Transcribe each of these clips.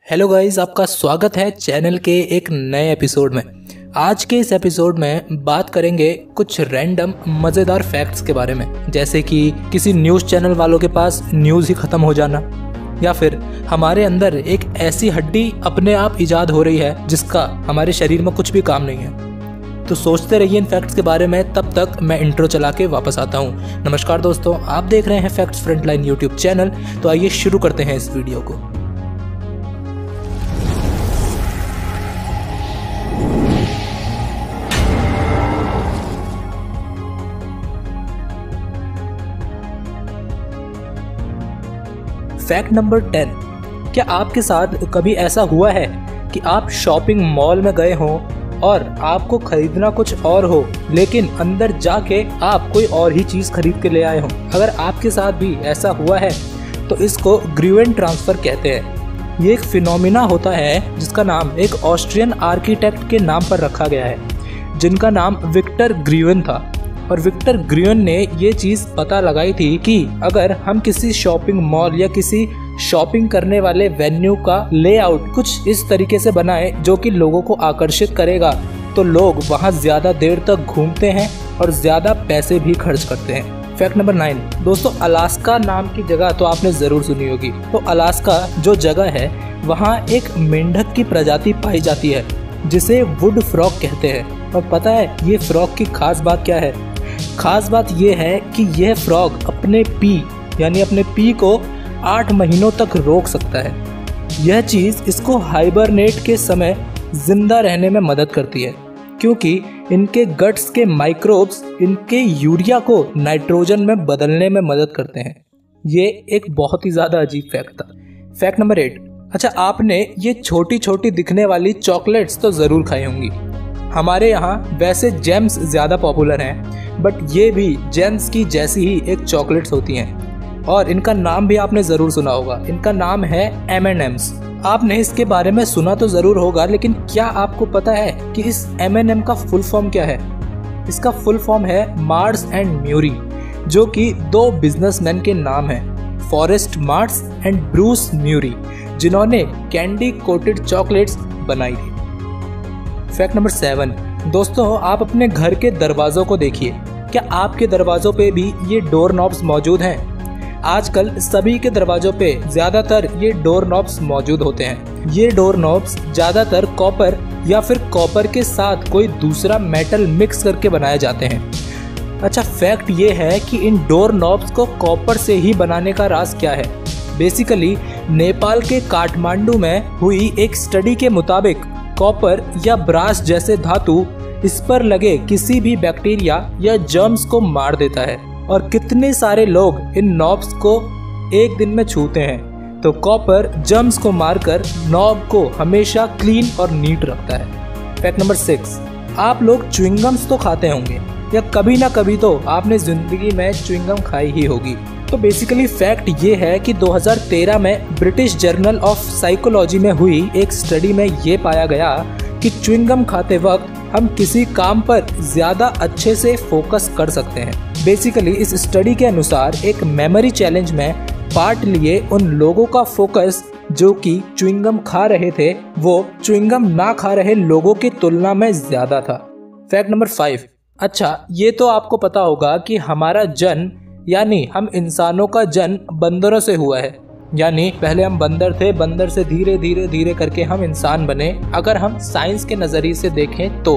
Hello guys, आपका स्वागत है चैनल के एक नए एपिसोड में। आज के इस एपिसोड में बात करेंगे कुछ रैंडम मज़ेदार फैक्ट्स के बारे में, जैसे कि किसी न्यूज़ चैनल वालों के पास न्यूज़ ही ख़त्म हो जाना, या फिर हमारे अंदर एक ऐसी हड्डी अपने आप इजाद हो रही है जिसका हमारे शरीर में कुछ भी काम नहीं है। तो सोचते रहिए इन फैक्ट्स के बारे में, तब तक मैं इंट्रो चला के वापस आता हूँ। नमस्कार दोस्तों, आप देख रहे हैं फैक्ट्स फ्रंटलाइन यूट्यूब चैनल। तो आइए शुरू करते हैं इस वीडियो को। Fact number 10। क्या आपके साथ कभी ऐसा हुआ है कि आप शॉपिंग मॉल में गए हों और आपको खरीदना कुछ और हो, लेकिन अंदर जाके आप कोई और ही चीज़ खरीद के ले आए हों? अगर आपके साथ भी ऐसा हुआ है तो इसको ग्रीवन ट्रांसफ़र कहते हैं। ये एक फिनोमिना होता है जिसका नाम एक ऑस्ट्रियन आर्किटेक्ट के नाम पर रखा गया है, जिनका नाम विक्टर ग्रीवन था। और विक्टर ग्रीवन ने ये चीज़ पता लगाई थी कि अगर हम किसी शॉपिंग मॉल या किसी शॉपिंग करने वाले वेन्यू का लेआउट कुछ इस तरीके से बनाएं जो कि लोगों को आकर्षित करेगा, तो लोग वहाँ ज़्यादा देर तक घूमते हैं और ज़्यादा पैसे भी खर्च करते हैं। फैक्ट नंबर 9 दोस्तों, अलास्का नाम की जगह तो आपने ज़रूर सुनी होगी। तो अलास्का जो जगह है, वहाँ एक मेंढक की प्रजाति पाई जाती है जिसे वुड फ्रॉग कहते हैं। और पता है ये फ्रॉग की खास बात क्या है? खास बात यह है कि यह फ्रॉग अपने पी को 8 महीनों तक रोक सकता है। यह चीज़ इसको हाइबरनेट के समय जिंदा रहने में मदद करती है, क्योंकि इनके गट्स के माइक्रोब्स इनके यूरिया को नाइट्रोजन में बदलने में मदद करते हैं। ये एक बहुत ही ज़्यादा अजीब फैक्ट था। Fact number 8। अच्छा, आपने ये छोटी छोटी दिखने वाली चॉकलेट्स तो ज़रूर खाई होंगी। हमारे यहाँ वैसे जेम्स ज़्यादा पॉपुलर हैं, बट ये भी जेम्स की जैसी ही एक चॉकलेट्स होती हैं और इनका नाम भी आपने ज़रूर सुना होगा। इनका नाम है M&M's। आपने इसके बारे में सुना तो ज़रूर होगा, लेकिन क्या आपको पता है कि इस M&M का फुल फॉर्म क्या है? इसका फुल फॉर्म है मार्स एंड म्यूरी, जो कि 2 बिजनेसमैन के नाम हैं, फॉरेस्ट मार्स एंड ब्रूस म्यूरी, जिन्होंने कैंडी कोटेड चॉकलेट्स बनाई थी। फैक्ट नंबर 7 दोस्तों, आप अपने घर के दरवाज़ों को देखिए। क्या आपके दरवाज़ों पे भी ये डोर नॉब्स मौजूद हैं? आजकल सभी के दरवाज़ों पे ज़्यादातर ये डोर नॉब्स मौजूद होते हैं। ये डोर नॉब्स ज़्यादातर कॉपर या फिर कॉपर के साथ कोई दूसरा मेटल मिक्स करके बनाए जाते हैं। अच्छा, फैक्ट ये है कि इन डोर नॉब्स को कॉपर से ही बनाने का राज क्या है? बेसिकली नेपाल के काठमांडू में हुई एक स्टडी के मुताबिक कॉपर या ब्रास जैसे धातु इस पर लगे किसी भी बैक्टीरिया या जर्म्स को मार देता है। और कितने सारे लोग इन नॉब्स को एक दिन में छूते हैं, तो कॉपर जर्म्स को मारकर नॉब को हमेशा क्लीन और नीट रखता है। Fact number 6। आप लोग च्युइंगम्स तो खाते होंगे, या कभी ना कभी तो आपने ज़िंदगी में च्युइंगम खाई ही होगी। तो बेसिकली फैक्ट ये है कि 2013 में ब्रिटिश जर्नल ऑफ साइकोलॉजी में हुई एक स्टडी में ये पाया गया कि च्युइंगम खाते वक्त हम किसी काम पर ज़्यादा अच्छे से फोकस कर सकते हैं। बेसिकली इस स्टडी के अनुसार एक मेमोरी चैलेंज में पार्ट लिए उन लोगों का फोकस जो कि च्युइंगम खा रहे थे, वो च्युइंगम ना खा रहे लोगों की तुलना में ज़्यादा था। Fact number 5। अच्छा, ये तो आपको पता होगा कि हमारा जन्म यानी हम इंसानों का जन्म बंदरों से हुआ है। यानी पहले हम बंदर थे, बंदर से धीरे धीरे धीरे करके हम इंसान बने, अगर हम साइंस के नज़रिए से देखें तो।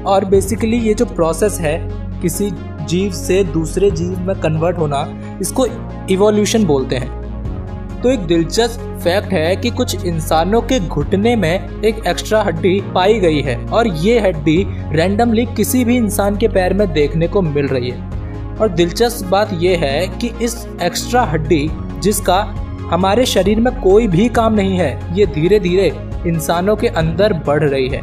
और बेसिकली ये जो प्रोसेस है किसी जीव से दूसरे जीव में कन्वर्ट होना, इसको इवोल्यूशन बोलते हैं। तो एक दिलचस्प फैक्ट है कि कुछ इंसानों के घुटने में एक एक्स्ट्रा हड्डी पाई गई है, और ये हड्डी रैंडमली किसी भी इंसान के पैर में देखने को मिल रही है। और दिलचस्प बात यह है कि इस एक्स्ट्रा हड्डी, जिसका हमारे शरीर में कोई भी काम नहीं है, ये धीरे धीरे इंसानों के अंदर बढ़ रही है।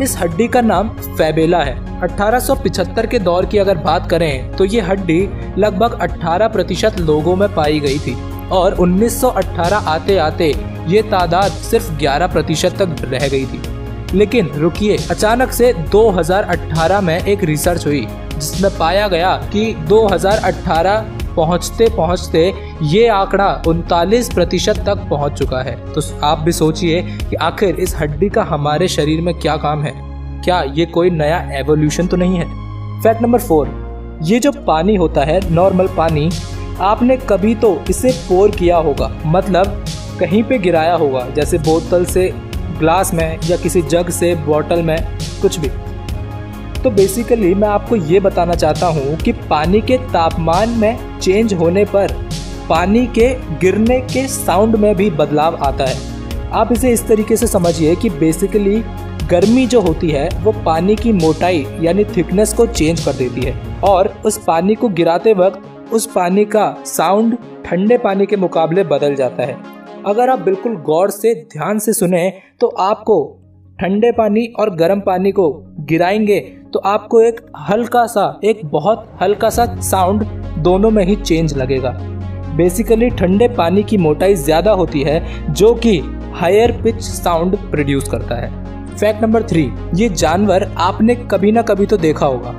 इस हड्डी का नाम फैबेला है। 1875 के दौर की अगर बात करें तो ये हड्डी लगभग 18% लोगों में पाई गई थी, और 1918 आते आते ये तादाद सिर्फ 11% तक रह गई थी। लेकिन रुकिए, अचानक से 2018 में एक रिसर्च हुई जिसमें पाया गया कि 2018 पहुंचते पहुंचते ये आंकड़ा 39% तक पहुंच चुका है। तो आप भी सोचिए कि आखिर इस हड्डी का हमारे शरीर में क्या काम है। क्या ये कोई नया एवोल्यूशन तो नहीं है। फैक्ट नंबर 4, ये जो पानी होता है, नॉर्मल पानी, आपने कभी तो इसे पोर किया होगा, मतलब कहीं पे गिराया होगा, जैसे बोतल से ग्लास में या किसी जग से बॉटल में, कुछ भी। तो बेसिकली मैं आपको ये बताना चाहता हूँ कि पानी के तापमान में चेंज होने पर पानी के गिरने के साउंड में भी बदलाव आता है। आप इसे इस तरीके से समझिए कि बेसिकली गर्मी जो होती है वो पानी की मोटाई यानी थिकनेस को चेंज कर देती है, और उस पानी को गिराते वक्त उस पानी का साउंड ठंडे पानी के मुकाबले बदल जाता है। अगर आप बिल्कुल गौर से ध्यान से सुने तो आपको ठंडे पानी और गर्म पानी को गिराएंगे तो आपको एक बहुत हल्का सा साउंड दोनों में ही चेंज लगेगा। बेसिकली ठंडे पानी की मोटाई ज़्यादा होती है जो कि हायर पिच साउंड प्रोड्यूस करता है। फैक्ट नंबर 3, ये जानवर आपने कभी ना कभी तो देखा होगा,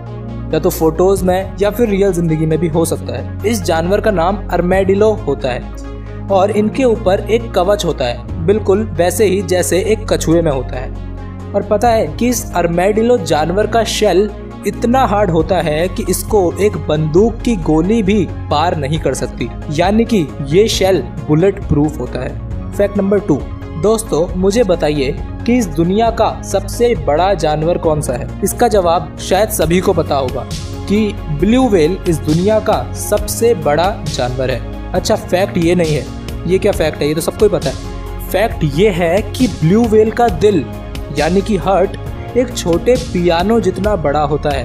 या तो फोटोज में या फिर रियल जिंदगी में भी हो सकता है। इस जानवर का नाम आर्मेडिलो होता है और इनके ऊपर एक कवच होता है, बिल्कुल वैसे ही जैसे एक कछुए में होता है। और पता है कि इस आर्मेडिलो जानवर का शेल इतना हार्ड होता है कि इसको एक बंदूक की गोली भी पार नहीं कर सकती, यानी कि ये शेल बुलेट प्रूफ होता है। फैक्ट नंबर 2, दोस्तों मुझे बताइए कि इस दुनिया का सबसे बड़ा जानवर कौन सा है। इसका जवाब शायद सभी को पता होगा कि ब्लू व्हेल इस दुनिया का सबसे बड़ा जानवर है। अच्छा, फैक्ट ये नहीं है। ये क्या फैक्ट है, ये तो सबको ही पता है। फैक्ट ये है कि ब्लू व्हेल का दिल यानी कि हार्ट एक छोटे पियानो जितना बड़ा होता है।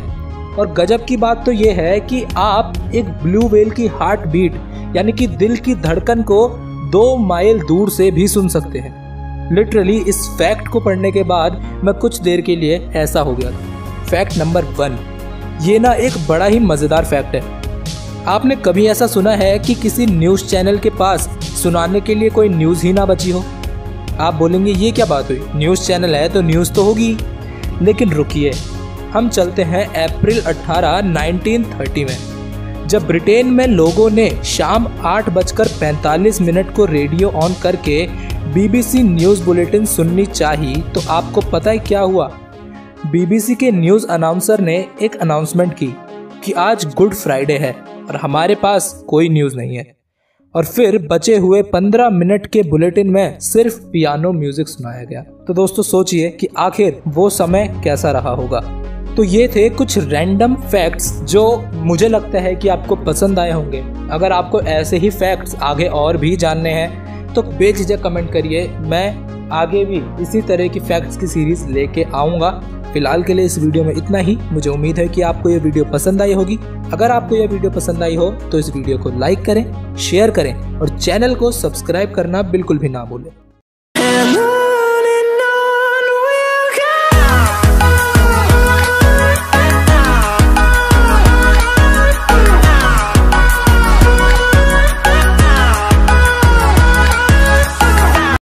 और गजब की बात तो ये है कि आप एक ब्लू व्हेल की हार्ट बीट यानी कि दिल की धड़कन को 2 माइल दूर से भी सुन सकते हैं। लिटरली इस फैक्ट को पढ़ने के बाद मैं कुछ देर के लिए ऐसा हो गया था। फैक्ट नंबर 1, ये ना एक बड़ा ही मज़ेदार फैक्ट है। आपने कभी ऐसा सुना है कि किसी न्यूज़ चैनल के पास सुनाने के लिए कोई न्यूज़ ही ना बची हो? आप बोलेंगे ये क्या बात हुई, न्यूज़ चैनल है तो न्यूज़ तो होगी। लेकिन रुकिए, हम चलते हैं अप्रैल 18, 1930 में, जब ब्रिटेन में लोगों ने शाम 8:45 को रेडियो ऑन करके BBC न्यूज़ बुलेटिन सुननी चाहिए। तो आपको पता है क्या हुआ? BBC के न्यूज़ अनाउंसर ने एक अनाउंसमेंट की कि आज गुड फ्राइडे है और हमारे पास कोई न्यूज़ नहीं है। और फिर बचे हुए 15 मिनट के बुलेटिन में सिर्फ पियानो म्यूजिक सुनाया गया। तो दोस्तों सोचिए कि आखिर वो समय कैसा रहा होगा। तो ये थे कुछ रैंडम फैक्ट्स जो मुझे लगता है कि आपको पसंद आए होंगे। अगर आपको ऐसे ही फैक्ट्स आगे और भी जानने हैं तो बेझिझक कमेंट करिए, मैं आगे भी इसी तरह की फैक्ट्स की सीरीज लेके आऊँगा। फिलहाल के लिए इस वीडियो में इतना ही। मुझे उम्मीद है कि आपको ये वीडियो पसंद आई होगी। अगर आपको ये वीडियो पसंद आई हो तो इस वीडियो को लाइक करें, शेयर करें और चैनल को सब्सक्राइब करना बिल्कुल भी ना भूलें।